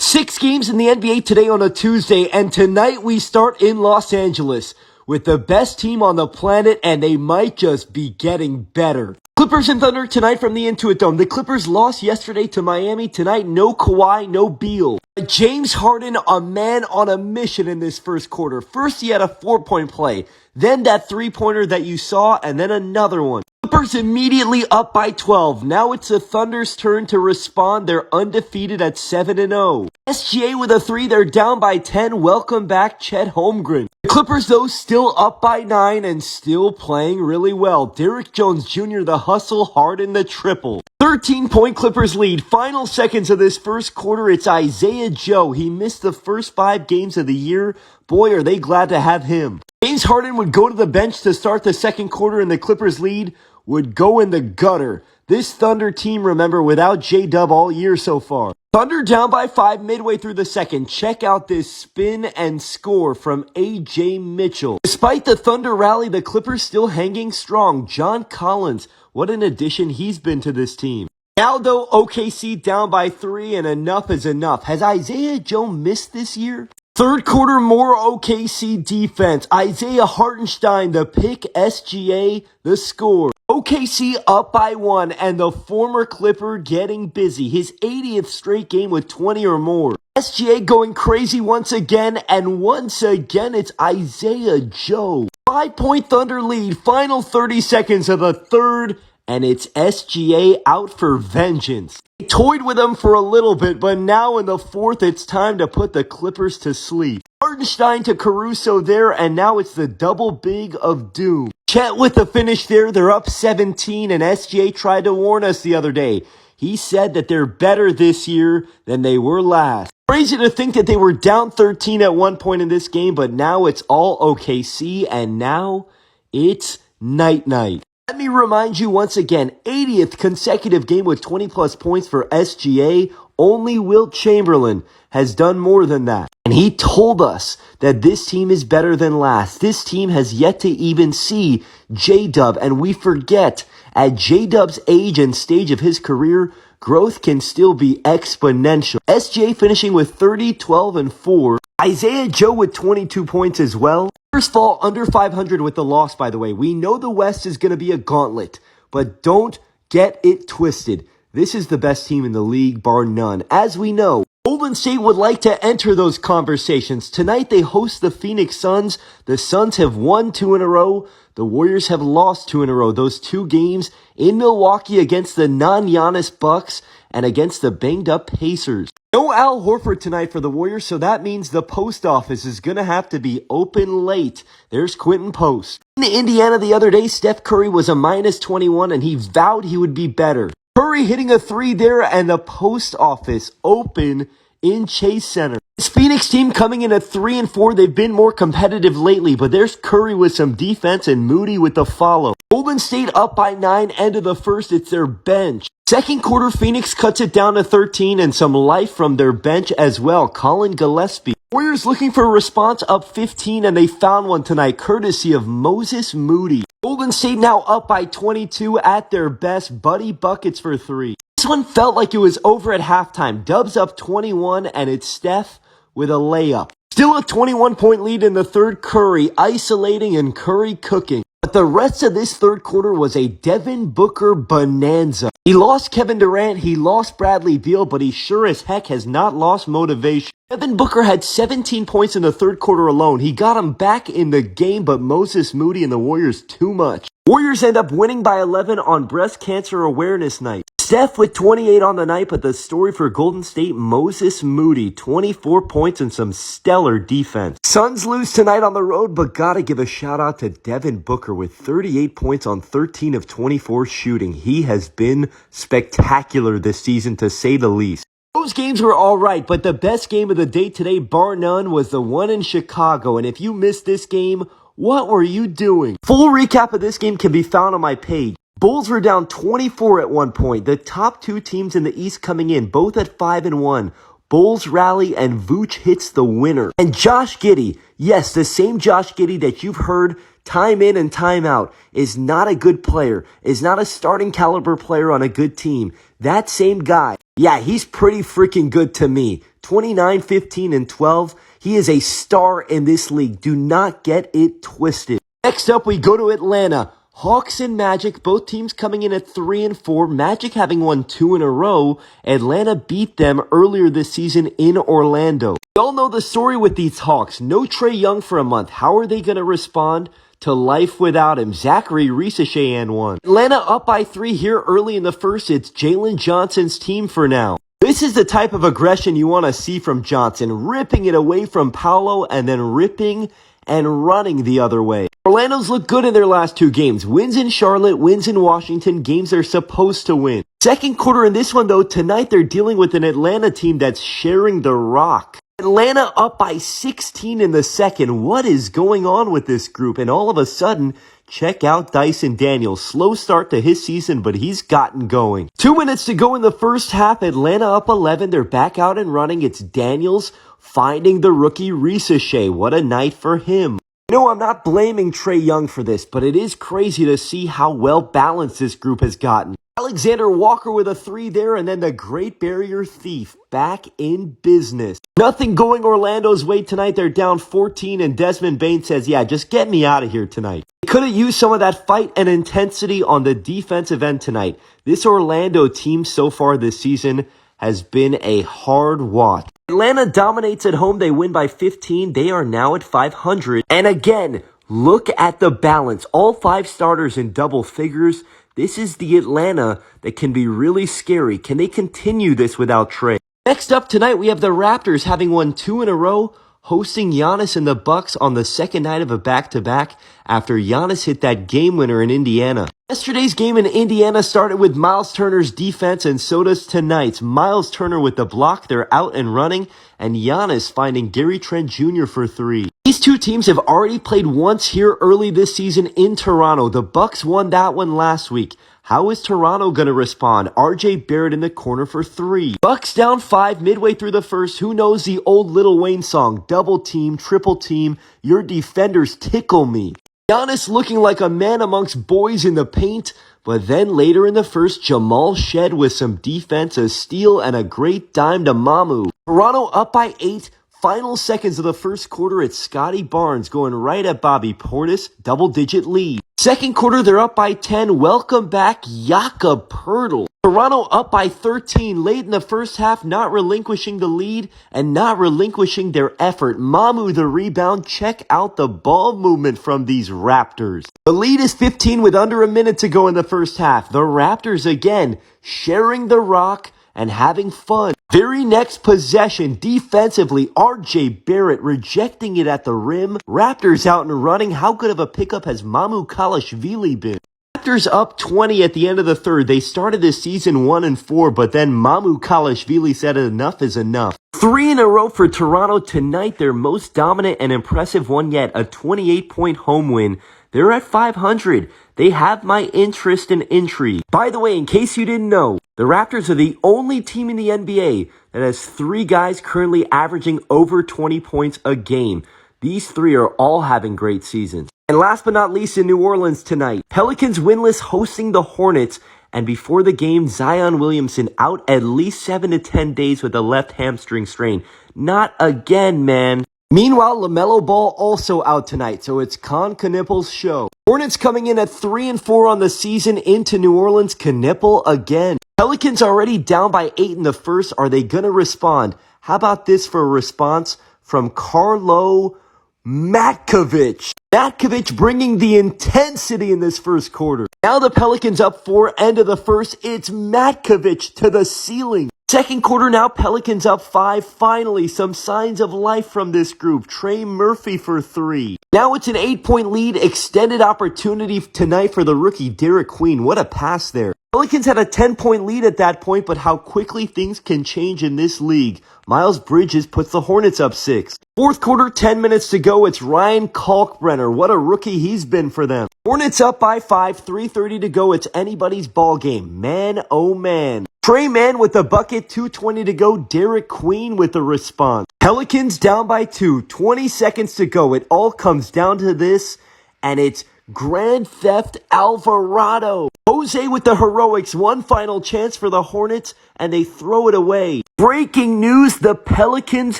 6 games in the NBA today on a Tuesday, and tonight we start in Los Angeles with the best team on the planet, and they might just be getting better. Clippers and Thunder tonight from the Intuit Dome. The Clippers lost yesterday to Miami. Tonight, no Kawhi, no Beal. James Harden, a man on a mission in this first quarter. First, he had a 4-point play. Then that 3-pointer that you saw, and then another one. Clippers immediately up by 12. Now it's the Thunder's turn to respond. They're undefeated at 7-0. SGA with a 3. They're down by 10. Welcome back, Chet Holmgren. The Clippers, though, still up by 9 and still playing really well. Derrick Jones Jr., the hustle, Harden the triple. 13-point Clippers lead. Final seconds of this first quarter, it's Isaiah Joe. He missed the first 5 games of the year. Boy, are they glad to have him. James Harden would go to the bench to start the second quarter, and the Clippers lead would go in the gutter. This Thunder team, remember, without J-Dub all year so far. Thunder down by 5 midway through the second. Check out this spin and score from A.J. Mitchell. Despite the Thunder rally, the Clippers still hanging strong. John Collins, what an addition he's been to this team. Now, though, OKC down by 3, and enough is enough. Has Isaiah Joe missed this year? Third quarter, more OKC defense. Isaiah Hartenstein, the pick, SGA, the score. OKC up by 1, and the former Clipper getting busy. His 80th straight game with 20 or more. SGA going crazy once again, and once again it's Isaiah Joe. 5-point Thunder lead, final 30 seconds of the third, and it's SGA out for vengeance. They toyed with him for a little bit, but now in the fourth, it's time to put the Clippers to sleep. Hartenstein to Caruso there, and now it's the double big of doom. Chet with the finish there. They're up 17, and SGA tried to warn us the other day. He said that they're better this year than they were last. Crazy to think that they were down 13 at one point in this game, but now it's all OKC, and now it's night-night. Let me remind you once again, 80th consecutive game with 20-plus points for SGA. Only Wilt Chamberlain has done more than that. And he told us that this team is better than last. This team has yet to even see J-Dub, and we forget, at J-Dub's age and stage of his career, growth can still be exponential. SGA finishing with 30, 12, and 4. Isaiah Joe with 22 points as well. First fall under 500 with the loss, by the way. We know the West is going to be a gauntlet, but don't get it twisted. This is the best team in the league, bar none. As we know, Golden State would like to enter those conversations. Tonight they host the Phoenix Suns. The Suns have won 2 in a row. The Warriors have lost 2 in a row. Those 2 games in Milwaukee against the non-Giannis Bucks and against the banged-up Pacers. No Al Horford tonight for the Warriors, so that means the post office is going to have to be open late. There's Quentin Post. In Indiana the other day, Steph Curry was a minus 21, and he vowed he would be better. Curry hitting a 3 there, and the post office open in Chase Center. This Phoenix team coming in at 3 and 4. They've been more competitive lately, but there's Curry with some defense and Moody with the follow. Golden State up by 9, end of the first. It's their bench. Second quarter, Phoenix cuts it down to 13, and some life from their bench as well. Colin Gillespie. Warriors looking for a response, up 15, and they found one tonight, courtesy of Moses Moody. Golden State now up by 22 at their best. Buddy buckets for 3. This one felt like it was over at halftime. Dubs up 21, and it's Steph with a layup. Still a 21-point lead in the third. Curry isolating and Curry cooking. But the rest of this third quarter was a Devin Booker bonanza. He lost Kevin Durant, he lost Bradley Beal, but he sure as heck has not lost motivation. Devin Booker had 17 points in the third quarter alone. He got him back in the game, but Moses Moody and the Warriors too much. Warriors end up winning by 11 on Breast Cancer Awareness Night. Steph with 28 on the night, but the story for Golden State, Moses Moody, 24 points and some stellar defense. Suns lose tonight on the road, but gotta give a shout out to Devin Booker with 38 points on 13 of 24 shooting. He has been spectacular this season, to say the least. Those games were alright, but the best game of the day today, bar none, was the one in Chicago. And if you missed this game, what were you doing? Full recap of this game can be found on my page. Bulls were down 24 at one point. The top 2 teams in the East coming in, both at 5-1. Bulls rally and Vooch hits the winner. And Josh Giddey, yes, the same Josh Giddey that you've heard time in and time out, is not a good player, is not a starting caliber player on a good team. That same guy, yeah, he's pretty freaking good to me. 29, 15, and 12. He is a star in this league. Do not get it twisted. Next up, we go to Atlanta. Hawks and Magic, both teams coming in at 3 and 4. Magic having won 2 in a row. Atlanta beat them earlier this season in Orlando. We all know the story with these Hawks. No Trae Young for a month. How are they going to respond to life without him? Zachary Risachet and one. Atlanta up by 3 here early in the first. It's Jalen Johnson's team for now. This is the type of aggression you want to see from Johnson, ripping it away from Paolo and then ripping and running the other way. Orlando's looked good in their last 2 games. Wins in Charlotte, wins in Washington, games they're supposed to win. Second quarter in this one though, tonight they're dealing with an Atlanta team that's sharing the rock. Atlanta up by 16 in the second. What is going on with this group? And all of a sudden, check out Dyson Daniels. Slow start to his season, but he's gotten going. 2 minutes to go in the first half. Atlanta up 11. They're back out and running. It's Daniels finding the rookie Risachet. What a night for him. No, I'm not blaming Trae Young for this, but it is crazy to see how well balanced this group has gotten. Alexander Walker with a 3 there, and then the Great Barrier Thief back in business. Nothing going Orlando's way tonight. They're down 14, and Desmond Bane says, yeah, just get me out of here tonight. They could have used some of that fight and intensity on the defensive end tonight. This Orlando team so far this season has been a hard watch. Atlanta dominates at home. They win by 15. They are now at 500. And again, look at the balance. All 5 starters in double figures. This is the Atlanta that can be really scary. Can they continue this without Trae? Next up tonight, we have the Raptors having won 2 in a row, hosting Giannis and the Bucks on the second night of a back-to-back after Giannis hit that game winner in Indiana. Yesterday's game in Indiana started with Miles Turner's defense, and so does tonight's. Miles Turner with the block, they're out and running, and Giannis finding Gary Trent Jr. for 3. These 2 teams have already played once here early this season in Toronto. The Bucks won that one last week. How is Toronto going to respond? RJ Barrett in the corner for 3. Bucks down 5 midway through the first. Who knows the old Lil Wayne song? Double team, triple team, your defenders tickle me. Giannis looking like a man amongst boys in the paint, but then later in the first, Jamal Shed with some defense, a steal, and a great dime to Mamu. Toronto up by 8. Final seconds of the first quarter, it's Scotty Barnes going right at Bobby Portis, double-digit lead. Second quarter, they're up by 10. Welcome back, Jakob Poeltl. Toronto up by 13 late in the first half, not relinquishing the lead and not relinquishing their effort. Mamu the rebound. Check out the ball movement from these Raptors. The lead is 15 with under a minute to go in the first half. The Raptors again sharing the rock and having fun. Very next possession, defensively, RJ Barrett rejecting it at the rim. Raptors out and running. How good of a pickup has Mamu Kalashvili been? Raptors up 20 at the end of the third. They started this season 1 and 4, but then Mamu Kalashvili said enough is enough. 3 in a row for Toronto tonight. Their most dominant and impressive one yet, a 28-point home win. They're at 500. They have my interest and intrigue. By the way, in case you didn't know, the Raptors are the only team in the NBA that has 3 guys currently averaging over 20 points a game. These 3 are all having great seasons. And last but not least, in New Orleans tonight, Pelicans winless hosting the Hornets. And before the game, Zion Williamson out at least 7 to 10 days with a left hamstring strain. Not again, man. Meanwhile, LaMelo Ball also out tonight, so it's Con Knippel's show. Hornets coming in at 3 and 4 on the season into New Orleans. Knippel again. Pelicans already down by 8 in the first. Are they going to respond? How about this for a response from Carlo Matkovic? Matkovic bringing the intensity in this first quarter. Now the Pelicans up 4, end of the first. It's Matkovic to the ceiling. Second quarter now, Pelicans up 5. Finally, some signs of life from this group. Trey Murphy for 3. Now it's an 8-point lead. Extended opportunity tonight for the rookie Derek Queen. What a pass there. Pelicans had a 10-point lead at that point, but how quickly things can change in this league. Miles Bridges puts the Hornets up 6. Fourth quarter, 10 minutes to go. It's Ryan Kalkbrenner. What a rookie he's been for them. Hornets up by 5, 3:30 to go. It's anybody's ball game. Man, oh man. Trey Mann with the bucket, 2:20 to go. Derek Queen with the response. Pelicans down by 2, 20 seconds to go. It all comes down to this, and it's Grand Theft Alvarado. Jose with the heroics, one final chance for the Hornets, and they throw it away. Breaking news, the Pelicans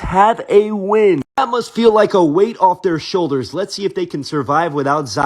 have a win. That must feel like a weight off their shoulders. Let's see if they can survive without Zion.